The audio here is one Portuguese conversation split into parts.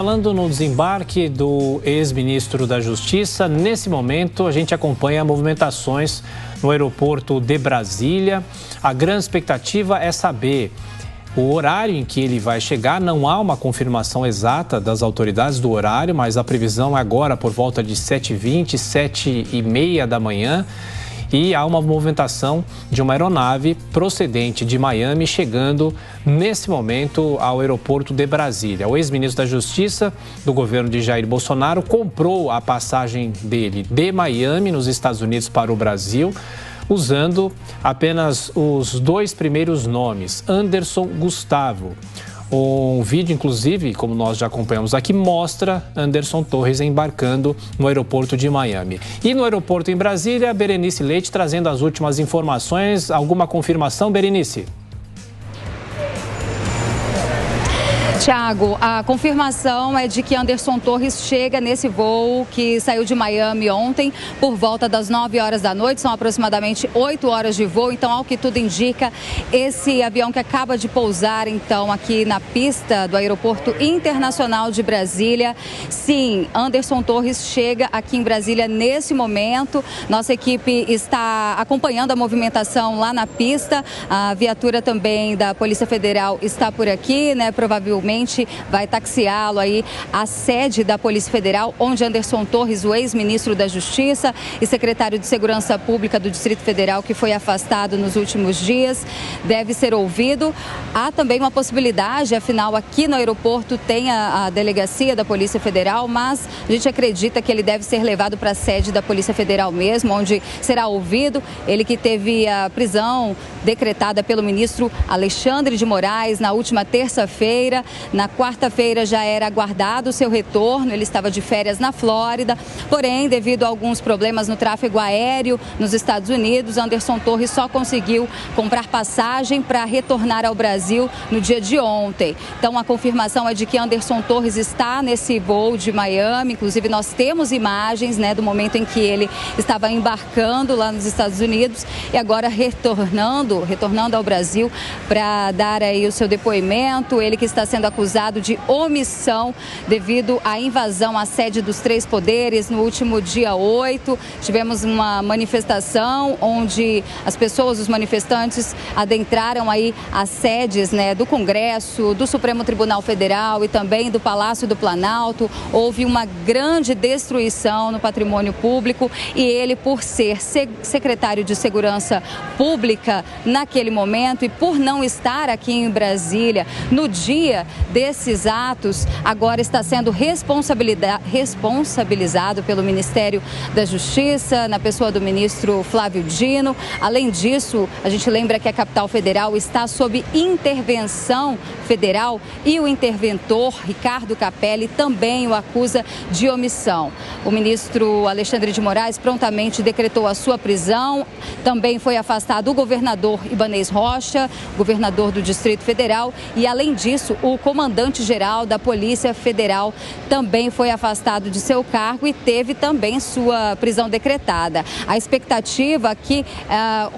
Falando no desembarque do ex-ministro da Justiça, nesse momento a gente acompanha movimentações no aeroporto de Brasília. A grande expectativa é saber o horário em que ele vai chegar. Não há uma confirmação exata das autoridades do horário, mas a previsão é agora por volta de 7h20, 7h30 da manhã. E há uma movimentação de uma aeronave procedente de Miami chegando nesse momento ao aeroporto de Brasília. O ex-ministro da Justiça do governo de Jair Bolsonaro comprou a passagem dele de Miami, nos Estados Unidos, para o Brasil, usando apenas os dois primeiros nomes, Anderson Gustavo. Um vídeo, inclusive, como nós já acompanhamos aqui, mostra Anderson Torres embarcando no aeroporto de Miami. E no aeroporto em Brasília, Berenice Leite trazendo as últimas informações. Alguma confirmação, Berenice? Tiago, a confirmação é de que Anderson Torres chega nesse voo que saiu de Miami ontem por volta das 9 horas da noite, são aproximadamente 8 horas de voo. Então, ao que tudo indica, esse avião que acaba de pousar então aqui na pista do Aeroporto Internacional de Brasília, sim, Anderson Torres chega aqui em Brasília nesse momento. Nossa equipe está acompanhando a movimentação lá na pista, a viatura também da Polícia Federal está por aqui, né, provavelmente vai taxiá-lo aí à sede da Polícia Federal, onde Anderson Torres, o ex-ministro da Justiça e secretário de Segurança Pública do Distrito Federal, que foi afastado nos últimos dias, deve ser ouvido. Há também uma possibilidade, afinal, aqui no aeroporto tem a delegacia da Polícia Federal, mas a gente acredita que ele deve ser levado para a sede da Polícia Federal mesmo, onde será ouvido. Ele que teve a prisão decretada pelo ministro Alexandre de Moraes na última terça-feira. Na quarta-feira já era aguardado o seu retorno, ele estava de férias na Flórida, porém, devido a alguns problemas no tráfego aéreo nos Estados Unidos, Anderson Torres só conseguiu comprar passagem para retornar ao Brasil no dia de ontem. Então, a confirmação é de que Anderson Torres está nesse voo de Miami, inclusive nós temos imagens, né, do momento em que ele estava embarcando lá nos Estados Unidos e agora retornando ao Brasil para dar aí o seu depoimento. Ele que está sendo acusado de omissão devido à invasão à sede dos três poderes no último dia 8. Tivemos uma manifestação onde as pessoas, os manifestantes, adentraram aí as sedes, né, do Congresso, do Supremo Tribunal Federal e também do Palácio do Planalto. Houve uma grande destruição no patrimônio público e ele, por ser secretário de Segurança Pública naquele momento e por não estar aqui em Brasília no dia desses atos, agora está sendo responsabilizado pelo Ministério da Justiça, na pessoa do ministro Flávio Dino. Além disso, a gente lembra que a capital federal está sob intervenção federal e o interventor, Ricardo Capelli, também o acusa de omissão. O ministro Alexandre de Moraes prontamente decretou a sua prisão. Também foi afastado o governador Ibanez Rocha, governador do Distrito Federal, e além disso, o comandante-geral da Polícia Federal também foi afastado de seu cargo e teve também sua prisão decretada. A expectativa aqui,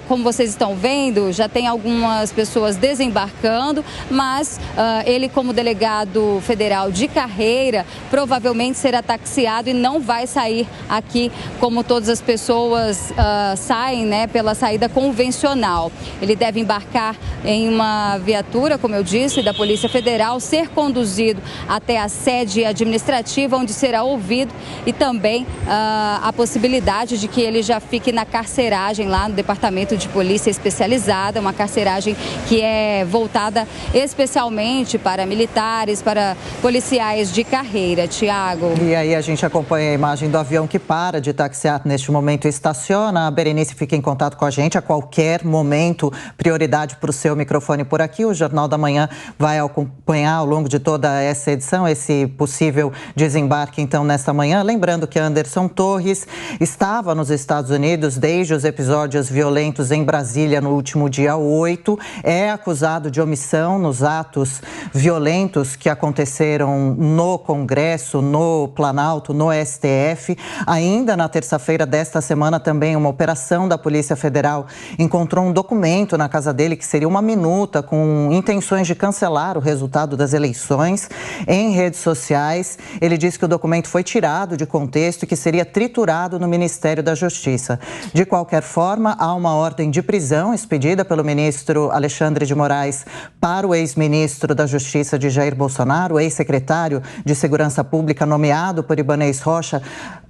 como vocês estão vendo, já tem algumas pessoas desembarcando, mas ele, como delegado federal de carreira, provavelmente será taxiado e não vai sair aqui como todas as pessoas saem, né, pela saída convencional. Ele deve embarcar em uma viatura, como eu disse, da Polícia Federal, ser conduzido até a sede administrativa, onde será ouvido, e também a possibilidade de que ele já fique na carceragem lá no Departamento de Polícia Especializada, uma carceragem que é voltada especialmente para militares, para policiais de carreira. Tiago. E aí a gente acompanha a imagem do avião que para de taxiar neste momento e estaciona. A Berenice fica em contato com a gente a qualquer momento. Prioridade para o seu microfone por aqui. O Jornal da Manhã vai acompanhar ao longo de toda essa edição esse possível desembarque, então, nesta manhã. Lembrando que Anderson Torres estava nos Estados Unidos desde os episódios violentos em Brasília no último dia 8. É acusado de omissão nos atos violentos que aconteceram no Congresso, no Planalto, no STF. Ainda na terça-feira desta semana, também uma operação da Polícia Federal encontrou um documento na casa dele que seria uma minuta com intenções de cancelar o resultado resultado das eleições em redes sociais. Ele disse que o documento foi tirado de contexto e que seria triturado no Ministério da Justiça. De qualquer forma, há uma ordem de prisão expedida pelo ministro Alexandre de Moraes para o ex-ministro da Justiça de Jair Bolsonaro, ex-secretário de Segurança Pública nomeado por Ibanez Rocha,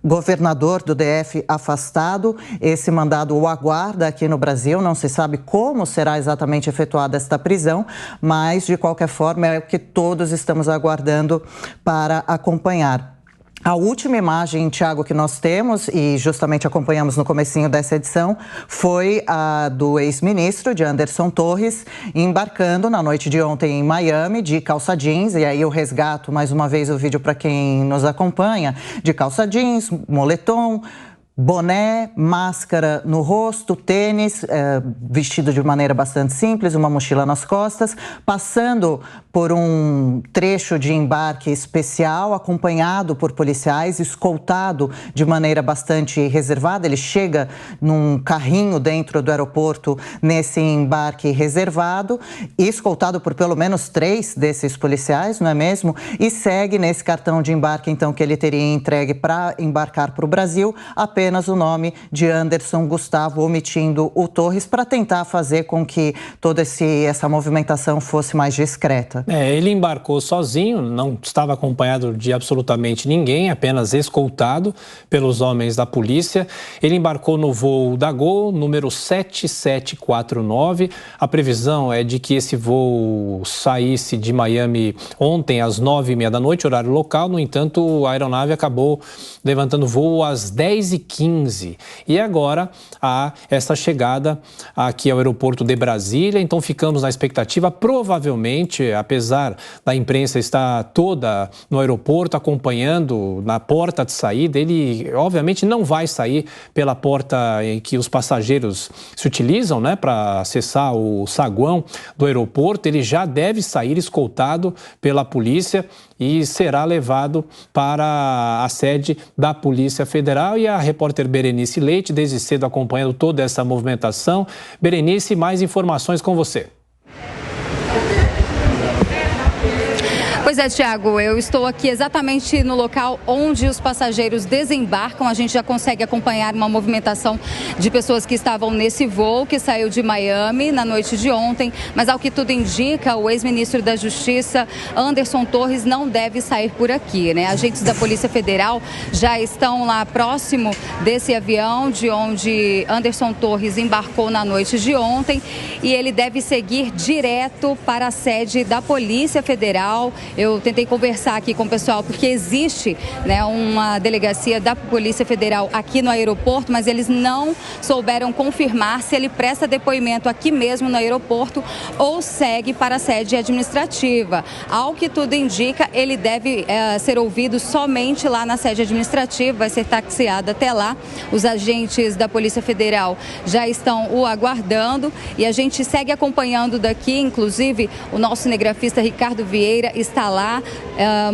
governador do DF afastado. Esse mandado o aguarda aqui no Brasil, não se sabe como será exatamente efetuada esta prisão, mas de qualquer forma é o que todos estamos aguardando para acompanhar. A última imagem, Tiago, que nós temos e justamente acompanhamos no comecinho dessa edição foi a do ex-ministro de Anderson Torres embarcando na noite de ontem em Miami de calça jeans, e aí eu resgato mais uma vez o vídeo para quem nos acompanha, de calça jeans, moletom, boné, máscara no rosto, tênis, vestido de maneira bastante simples, uma mochila nas costas, passando por um trecho de embarque especial, acompanhado por policiais, escoltado de maneira bastante reservada. Ele chega num carrinho dentro do aeroporto nesse embarque reservado, escoltado por pelo menos 3 desses policiais, não é mesmo? E segue nesse cartão de embarque, então, que ele teria entregue para embarcar para o Brasil, apenas o nome de Anderson Gustavo, omitindo o Torres, para tentar fazer com que toda essa movimentação fosse mais discreta. Ele embarcou sozinho, não estava acompanhado de absolutamente ninguém, apenas escoltado pelos homens da polícia. Ele embarcou no voo da Gol, número 7749. A previsão é de que esse voo saísse de Miami ontem às 9h30 da noite, horário local. No entanto, a aeronave acabou levantando voo às 10h15. E agora há essa chegada aqui ao aeroporto de Brasília. Então ficamos na expectativa, provavelmente, apesar da imprensa estar toda no aeroporto acompanhando na porta de saída, ele obviamente não vai sair pela porta em que os passageiros se utilizam, né, para acessar o saguão do aeroporto. Ele já deve sair escoltado pela polícia e será levado para a sede da Polícia Federal. E a repórter Berenice Leite, desde cedo acompanhando toda essa movimentação. Berenice, mais informações com você. Pois é, Tiago, eu estou aqui exatamente no local onde os passageiros desembarcam. A gente já consegue acompanhar uma movimentação de pessoas que estavam nesse voo que saiu de Miami na noite de ontem, mas ao que tudo indica, o ex-ministro da Justiça, Anderson Torres, não deve sair por aqui, né? Agentes da Polícia Federal já estão lá próximo desse avião de onde Anderson Torres embarcou na noite de ontem, e ele deve seguir direto para a sede da Polícia Federal. Eu tentei conversar aqui com o pessoal porque existe, né, uma delegacia da Polícia Federal aqui no aeroporto, mas eles não souberam confirmar se ele presta depoimento aqui mesmo no aeroporto ou segue para a sede administrativa. Ao que tudo indica, ele deve ser ouvido somente lá na sede administrativa, vai ser taxiado até lá. Os agentes da Polícia Federal já estão o aguardando e a gente segue acompanhando daqui. Inclusive, o nosso cinegrafista Ricardo Vieira está lá,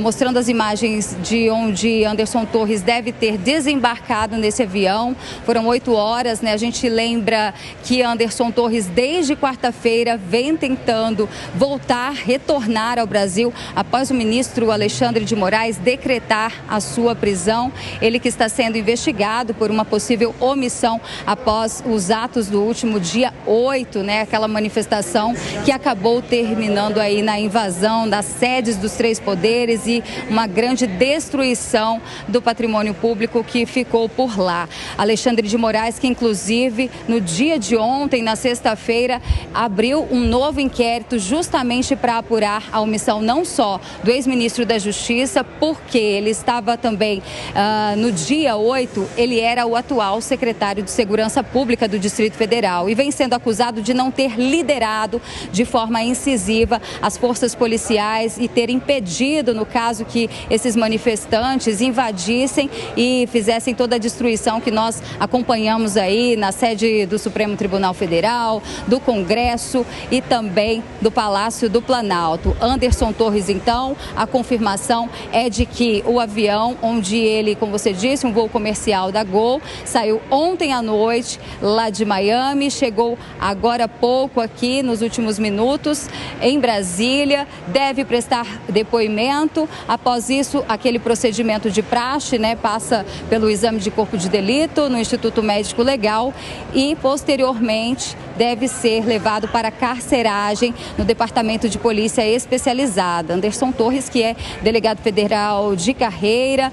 mostrando as imagens de onde Anderson Torres deve ter desembarcado nesse avião. Foram 8 horas, né? A gente lembra que Anderson Torres, desde quarta-feira, vem tentando retornar ao Brasil após o ministro Alexandre de Moraes decretar a sua prisão. Ele que está sendo investigado por uma possível omissão após os atos do último dia 8, né? Aquela manifestação que acabou terminando aí na invasão das sedes dos 3 poderes e uma grande destruição do patrimônio público que ficou por lá. Alexandre de Moraes, que inclusive no dia de ontem, na sexta-feira, abriu um novo inquérito justamente para apurar a omissão não só do ex-ministro da Justiça, porque ele estava também no dia 8, ele era o atual secretário de Segurança Pública do Distrito Federal e vem sendo acusado de não ter liderado de forma incisiva as forças policiais e ter impedido no caso que esses manifestantes invadissem e fizessem toda a destruição que nós acompanhamos aí na sede do Supremo Tribunal Federal, do Congresso e também do Palácio do Planalto. Anderson Torres, então, a confirmação é de que o avião, onde ele, como você disse, um voo comercial da Gol, saiu ontem à noite lá de Miami, chegou agora há pouco aqui nos últimos minutos em Brasília, deve prestar depoimento. Após isso, aquele procedimento de praxe, né, passa pelo exame de corpo de delito no Instituto Médico Legal e posteriormente deve ser levado para carceragem no Departamento de Polícia Especializada. Anderson Torres, que é delegado federal de carreira,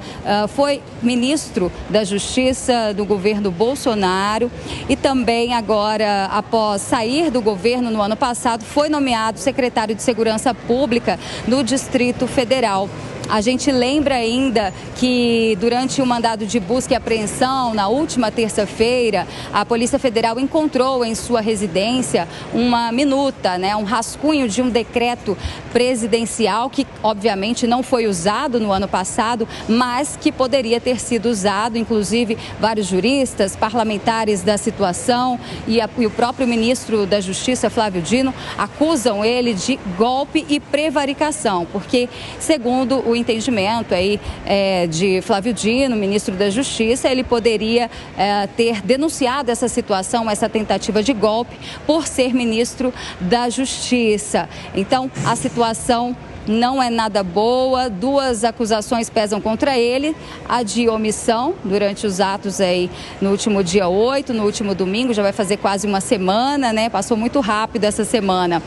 foi ministro da Justiça do governo Bolsonaro e também agora, após sair do governo no ano passado, foi nomeado secretário de Segurança Pública no Distrito Federal. A gente lembra ainda que durante o mandado de busca e apreensão, na última terça-feira, a Polícia Federal encontrou em sua residência uma minuta, né, um rascunho de um decreto presidencial que, obviamente, não foi usado no ano passado, mas que poderia ter sido usado. Inclusive, vários juristas, parlamentares da situação e o próprio ministro da Justiça, Flávio Dino, acusam ele de golpe e prevaricação, porque, segundo o entendimento aí de Flávio Dino, ministro da Justiça, ele poderia ter denunciado essa situação, essa tentativa de golpe, por ser ministro da Justiça. Então, a situação não é nada boa, duas acusações pesam contra ele, a de omissão durante os atos aí no último dia 8, no último domingo, já vai fazer quase uma semana, né? Passou muito rápido essa semana.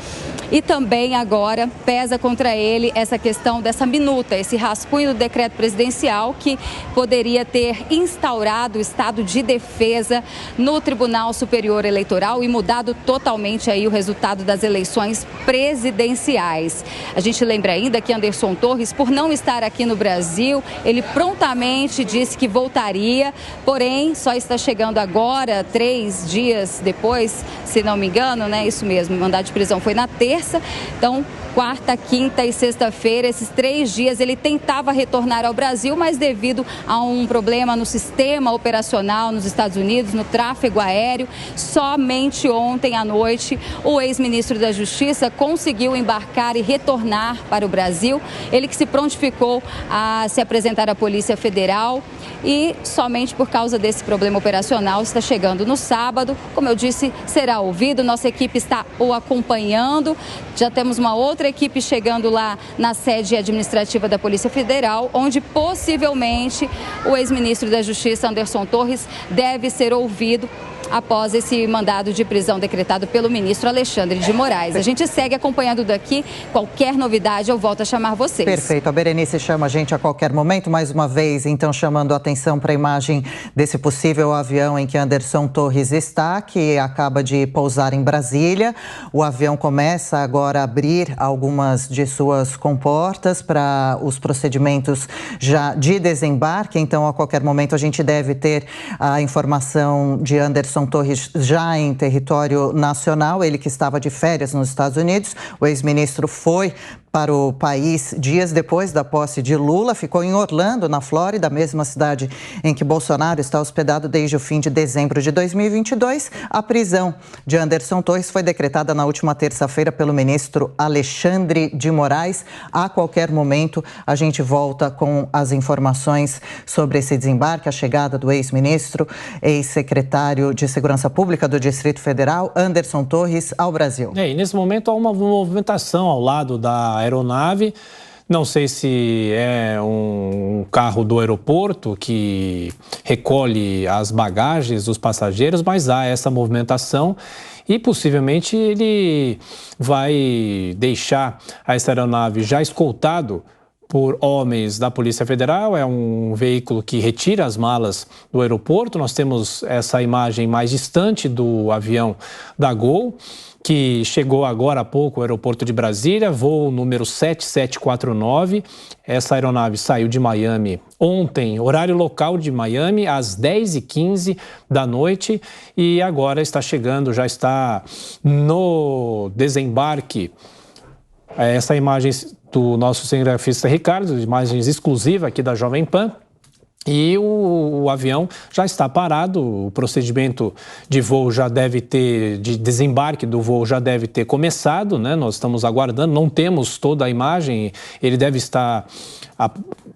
E também agora pesa contra ele essa questão dessa minuta, esse rascunho do decreto presidencial que poderia ter instaurado o estado de defesa no Tribunal Superior Eleitoral e mudado totalmente aí o resultado das eleições presidenciais. A gente lembra ainda que Anderson Torres, por não estar aqui no Brasil, ele prontamente disse que voltaria, porém só está chegando agora, 3 dias depois, se não me engano, né? Isso mesmo, o mandado de prisão foi na terça, então quarta, quinta e sexta-feira, esses 3 dias, ele tentava retornar ao Brasil, mas devido a um problema no sistema operacional nos Estados Unidos, no tráfego aéreo, somente ontem à noite o ex-ministro da Justiça conseguiu embarcar e retornar para o Brasil. Ele que se prontificou a se apresentar à Polícia Federal e somente por causa desse problema operacional está chegando no sábado. Como eu disse, será ouvido, nossa equipe está o acompanhando, já temos uma outra equipe chegando lá na sede administrativa da Polícia Federal, onde possivelmente o ex-ministro da Justiça, Anderson Torres, deve ser ouvido após esse mandado de prisão decretado pelo ministro Alexandre de Moraes. A gente segue acompanhando daqui. Qualquer novidade, eu volto a chamar vocês. Perfeito. A Berenice chama a gente a qualquer momento, mais uma vez, então, chamando a atenção para a imagem desse possível avião em que Anderson Torres está, que acaba de pousar em Brasília. O avião começa agora a abrir algumas de suas comportas para os procedimentos já de desembarque. Então, a qualquer momento, a gente deve ter a informação de Anderson Torres já em território nacional, ele que estava de férias nos Estados Unidos. O ex-ministro foi para o país dias depois da posse de Lula, ficou em Orlando, na Flórida, a mesma cidade em que Bolsonaro está hospedado desde o fim de dezembro de 2022. A prisão de Anderson Torres foi decretada na última terça-feira pelo ministro Alexandre de Moraes. A qualquer momento, a gente volta com as informações sobre esse desembarque, a chegada do ex-ministro, ex-secretário de Segurança Pública do Distrito Federal, Anderson Torres, ao Brasil. E nesse momento há uma movimentação ao lado da aeronave. Não sei se é um carro do aeroporto que recolhe as bagagens dos passageiros, mas há essa movimentação e possivelmente ele vai deixar essa aeronave já escoltado por homens da Polícia Federal. É um veículo que retira as malas do aeroporto. Nós temos essa imagem mais distante do avião da Gol, que chegou agora há pouco ao aeroporto de Brasília, voo número 7749. Essa aeronave saiu de Miami ontem, horário local de Miami, às 10h15 da noite e agora está chegando, já está no desembarque. Essa imagem do nosso cinegrafista Ricardo, imagens exclusivas aqui da Jovem Pan. E o avião já está parado, o procedimento de voo já deve ter, de desembarque do voo já deve ter começado, né? Nós estamos aguardando, não temos toda a imagem, ele deve estar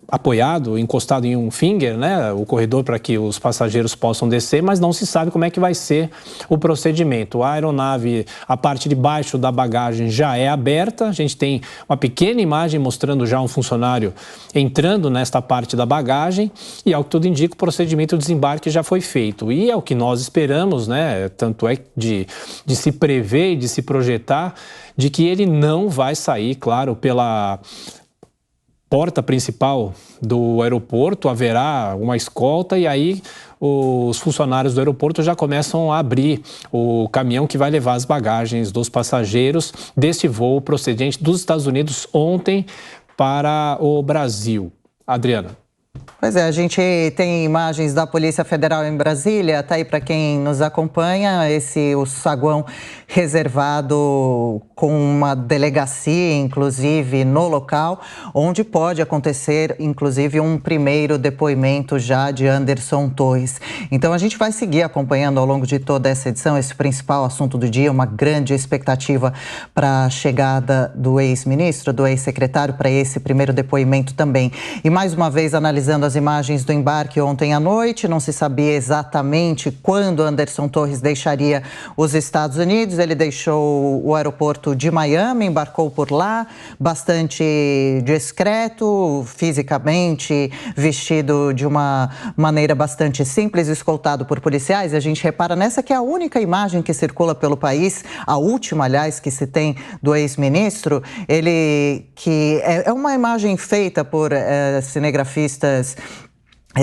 apoiado, encostado em um finger, né? O corredor para que os passageiros possam descer, mas não se sabe como é que vai ser o procedimento. A aeronave, a parte de baixo da bagagem já é aberta, a gente tem uma pequena imagem mostrando já um funcionário entrando nesta parte da bagagem. E, ao que tudo indica, o procedimento de desembarque já foi feito. E é o que nós esperamos, né? Tanto é de se prever e de se projetar, de que ele não vai sair, claro, pela porta principal do aeroporto, haverá uma escolta e aí os funcionários do aeroporto já começam a abrir o caminhão que vai levar as bagagens dos passageiros deste voo procedente dos Estados Unidos ontem para o Brasil. Adriana. Pois é, a gente tem imagens da Polícia Federal em Brasília, tá aí para quem nos acompanha, o saguão reservado com uma delegacia, inclusive, no local, onde pode acontecer, inclusive, um primeiro depoimento já de Anderson Torres. Então, a gente vai seguir acompanhando ao longo de toda essa edição esse principal assunto do dia, uma grande expectativa para a chegada do ex-ministro, do ex-secretário, para esse primeiro depoimento também. E, mais uma vez, analisando as imagens do embarque ontem à noite, não se sabia exatamente quando Anderson Torres deixaria os Estados Unidos. Ele deixou o aeroporto de Miami, embarcou por lá, bastante discreto, fisicamente, vestido de uma maneira bastante simples, escoltado por policiais. A gente repara nessa que é a única imagem que circula pelo país, a última, aliás, que se tem do ex-ministro, ele que é uma imagem feita por cinegrafistas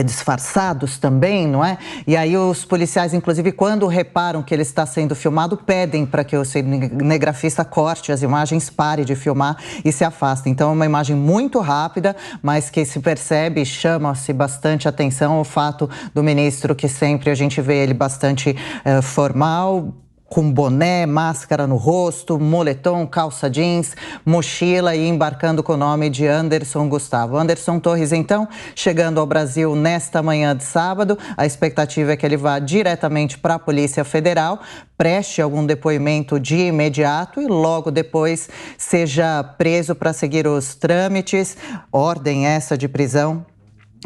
disfarçados também, não é? E aí os policiais, inclusive, quando reparam que ele está sendo filmado, pedem para que o cinegrafista corte as imagens, pare de filmar e se afaste. Então é uma imagem muito rápida, mas que se percebe, chama-se bastante atenção o fato do ministro, que sempre a gente vê ele bastante formal, com boné, máscara no rosto, moletom, calça jeans, mochila e embarcando com o nome de Anderson Gustavo. Anderson Torres, então, chegando ao Brasil nesta manhã de sábado. A expectativa é que ele vá diretamente para a Polícia Federal, preste algum depoimento de imediato e logo depois seja preso para seguir os trâmites. Ordem essa de prisão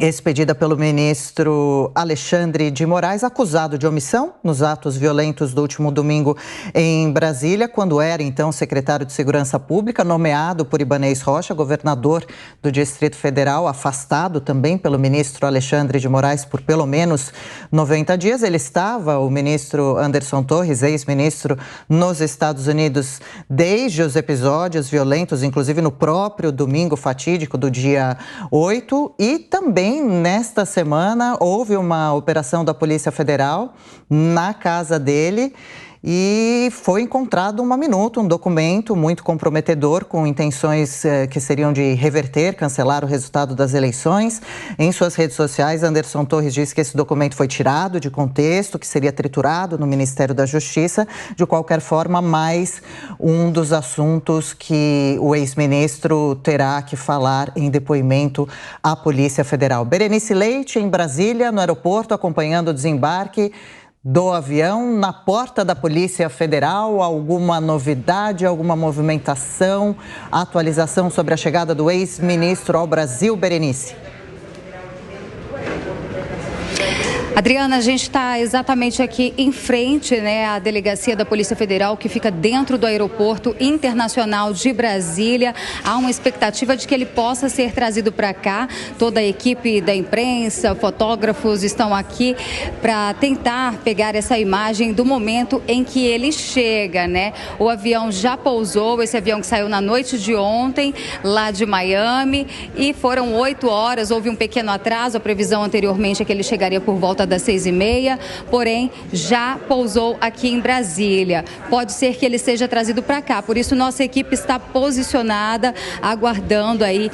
expedida pelo ministro Alexandre de Moraes, acusado de omissão nos atos violentos do último domingo em Brasília, quando era, então, secretário de Segurança Pública, nomeado por Ibanez Rocha, governador do Distrito Federal, afastado também pelo ministro Alexandre de Moraes por pelo menos 90 dias. Ele estava, o ministro Anderson Torres, ex-ministro, nos Estados Unidos desde os episódios violentos, inclusive no próprio domingo fatídico do dia 8, e também nesta semana houve uma operação da Polícia Federal na casa dele e foi encontrado uma minuta, um documento muito comprometedor com intenções que seriam de reverter, cancelar o resultado das eleições. Em suas redes sociais, Anderson Torres disse que esse documento foi tirado de contexto, que seria triturado no Ministério da Justiça. De qualquer forma, mais um dos assuntos que o ex-ministro terá que falar em depoimento à Polícia Federal. Berenice Leite, em Brasília, no aeroporto, acompanhando o desembarque do avião. Na porta da Polícia Federal, alguma novidade, alguma movimentação, atualização sobre a chegada do ex-ministro ao Brasil, Berenice? Adriana, a gente está exatamente aqui em frente, né, à delegacia da Polícia Federal, que fica dentro do Aeroporto Internacional de Brasília. Há uma expectativa de que ele possa ser trazido para cá. Toda a equipe da imprensa, fotógrafos estão aqui para tentar pegar essa imagem do momento em que ele chega, né? O avião já pousou, esse avião que saiu na noite de ontem, lá de Miami, e foram 8 horas, houve um pequeno atraso. A previsão anteriormente é que ele chegaria por volta volta das 6h30, porém já pousou aqui em Brasília. Pode ser que ele seja trazido para cá, por isso nossa equipe está posicionada, aguardando aí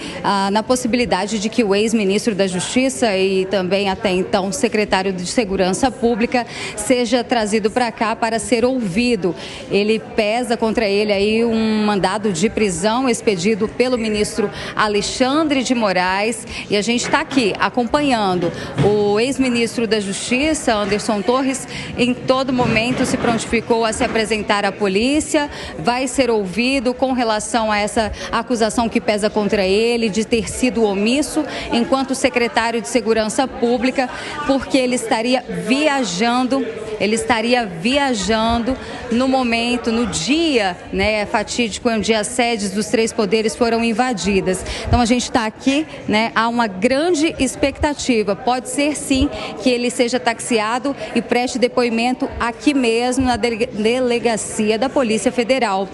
na possibilidade de que o ex-ministro da Justiça e também até então secretário de Segurança Pública seja trazido para cá para ser ouvido. Ele pesa contra ele aí um mandado de prisão expedido pelo ministro Alexandre de Moraes, e a gente está aqui acompanhando o ex-ministro da Justiça, Anderson Torres, em todo momento se prontificou a se apresentar à polícia, vai ser ouvido com relação a essa acusação que pesa contra ele de ter sido omisso enquanto secretário de Segurança Pública, porque ele estaria viajando no momento, no dia, né, fatídico, onde as sedes dos três poderes foram invadidas. Então a gente está aqui, né, há uma grande expectativa. Pode ser sim que ele seja taxiado e preste depoimento aqui mesmo na delegacia da Polícia Federal.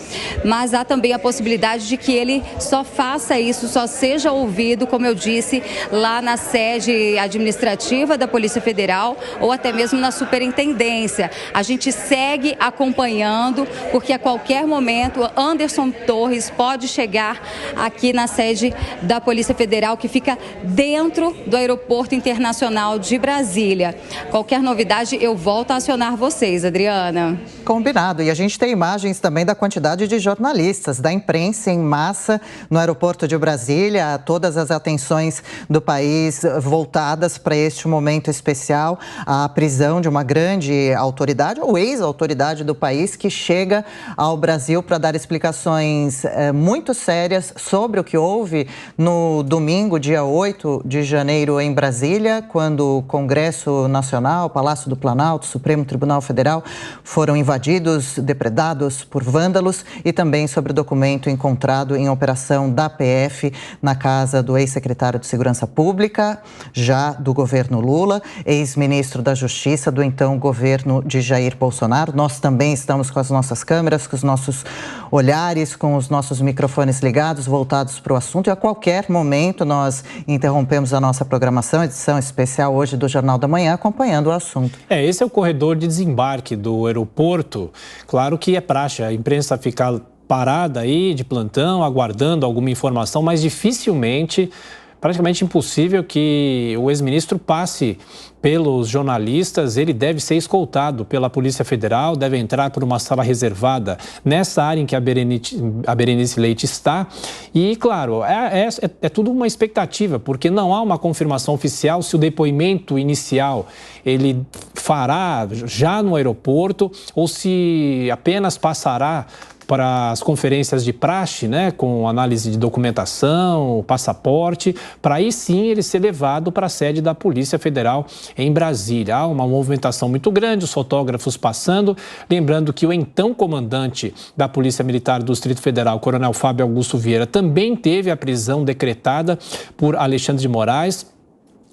Mas há também a possibilidade de que ele só faça isso, só seja ouvido, como eu disse, lá na sede administrativa da Polícia Federal ou até mesmo na superintendência. A gente segue acompanhando, porque a qualquer momento Anderson Torres pode chegar aqui na sede da Polícia Federal, que fica dentro do Aeroporto Internacional de Brasília. Qualquer novidade, eu volto a acionar vocês, Adriana. Combinado. E a gente tem imagens também da quantidade de jornalistas, da imprensa em massa no aeroporto de Brasília, todas as atenções do país voltadas para este momento especial, a prisão de uma grande autoridade, ou ex-autoridade do país, que chega ao Brasil para dar explicações muito sérias sobre o que houve no domingo, dia 8 de janeiro, em Brasília, quando o Congresso Nacional, Palácio do Planalto, Supremo Tribunal Federal foram invadidos, depredados por vândalos, e também sobre o documento encontrado em operação da PF na casa do ex-secretário de Segurança Pública, já do governo Lula, ex-ministro da Justiça do então governo de Jair Bolsonaro. Nós também estamos com as nossas câmeras, com os nossos olhares, com os nossos microfones ligados, voltados para o assunto, e a qualquer momento nós interrompemos a nossa programação, edição especial hoje do Jornal da Manhã, acompanhando o assunto. Esse é o corredor de desembarque do aeroporto. Claro que é praxe a imprensa ficar parada aí de plantão, aguardando alguma informação, mas dificilmente, praticamente impossível que o ex-ministro passe pelos jornalistas. Ele deve ser escoltado pela Polícia Federal, deve entrar por uma sala reservada nessa área em que a Berenice Leite está. E, claro, é tudo uma expectativa, porque não há uma confirmação oficial se o depoimento inicial ele fará já no aeroporto ou se apenas passará para as conferências de praxe, né, com análise de documentação, passaporte, para aí sim ele ser levado para a sede da Polícia Federal em Brasília. Há uma movimentação muito grande, os fotógrafos passando, lembrando que o então comandante da Polícia Militar do Distrito Federal, Coronel Fábio Augusto Vieira, também teve a prisão decretada por Alexandre de Moraes.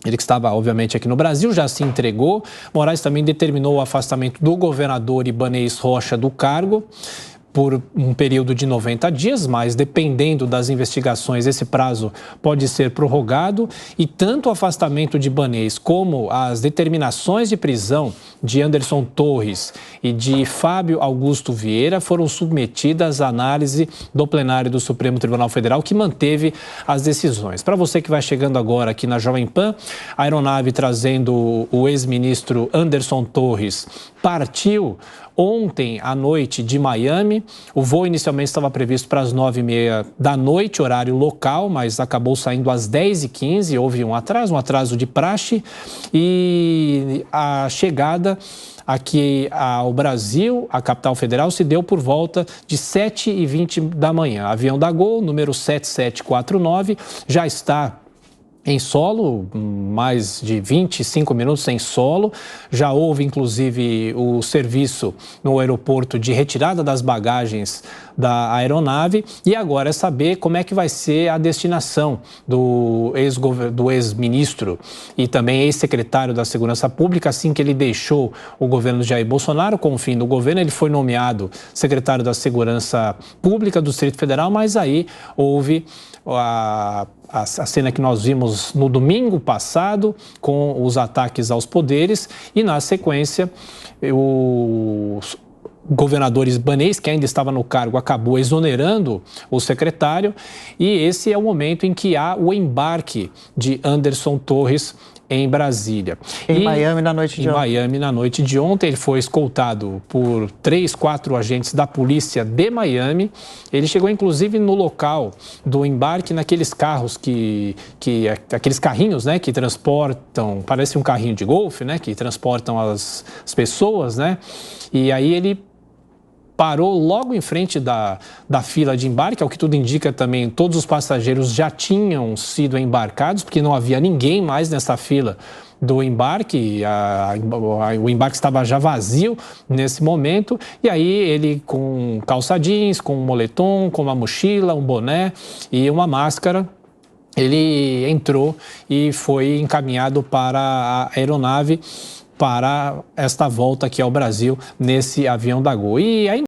Ele que estava, obviamente, aqui no Brasil, já se entregou. Moraes também determinou o afastamento do governador Ibanez Rocha do cargo por um período de 90 dias, mas dependendo das investigações, esse prazo pode ser prorrogado, e tanto o afastamento de Ibanez como as determinações de prisão de Anderson Torres e de Fábio Augusto Vieira foram submetidas à análise do plenário do Supremo Tribunal Federal, que manteve as decisões. Para você que vai chegando agora aqui na Jovem Pan, a aeronave trazendo o ex-ministro Anderson Torres partiu ontem à noite de Miami. O voo inicialmente estava previsto para as 9h30 da noite, horário local, mas acabou saindo às 10h15, houve um atraso de praxe, e a chegada aqui ao Brasil, a capital federal, se deu por volta de 7h20 da manhã. Avião da Gol, número 7749, já está em solo, mais de 25 minutos em solo. Já houve, inclusive, o serviço no aeroporto de retirada das bagagens da aeronave. E agora é saber como é que vai ser a destinação do ex-ministro e também ex-secretário da Segurança Pública. Assim que ele deixou o governo de Jair Bolsonaro, com o fim do governo, ele foi nomeado secretário da Segurança Pública do Distrito Federal, mas aí houve a a cena que nós vimos no domingo passado, com os ataques aos poderes, e na sequência, o governador Ibanez, que ainda estava no cargo, acabou exonerando o secretário, e esse é o momento em que há o embarque de Anderson Torres em Brasília. Miami na noite de ontem. Em Miami na noite de ontem, ele foi escoltado por 3, 4 agentes da polícia de Miami. Ele chegou inclusive no local do embarque naqueles carros aqueles carrinhos, né, que transportam, parece um carrinho de golfe, né, que transportam as pessoas, né? E aí ele parou logo em frente da fila de embarque, ao que tudo indica também, todos os passageiros já tinham sido embarcados, porque não havia ninguém mais nessa fila do embarque, o embarque estava já vazio nesse momento, e aí ele com calça jeans, com um moletom, com uma mochila, um boné e uma máscara, ele entrou e foi encaminhado para a aeronave para esta volta aqui ao Brasil nesse avião da Gol. E aí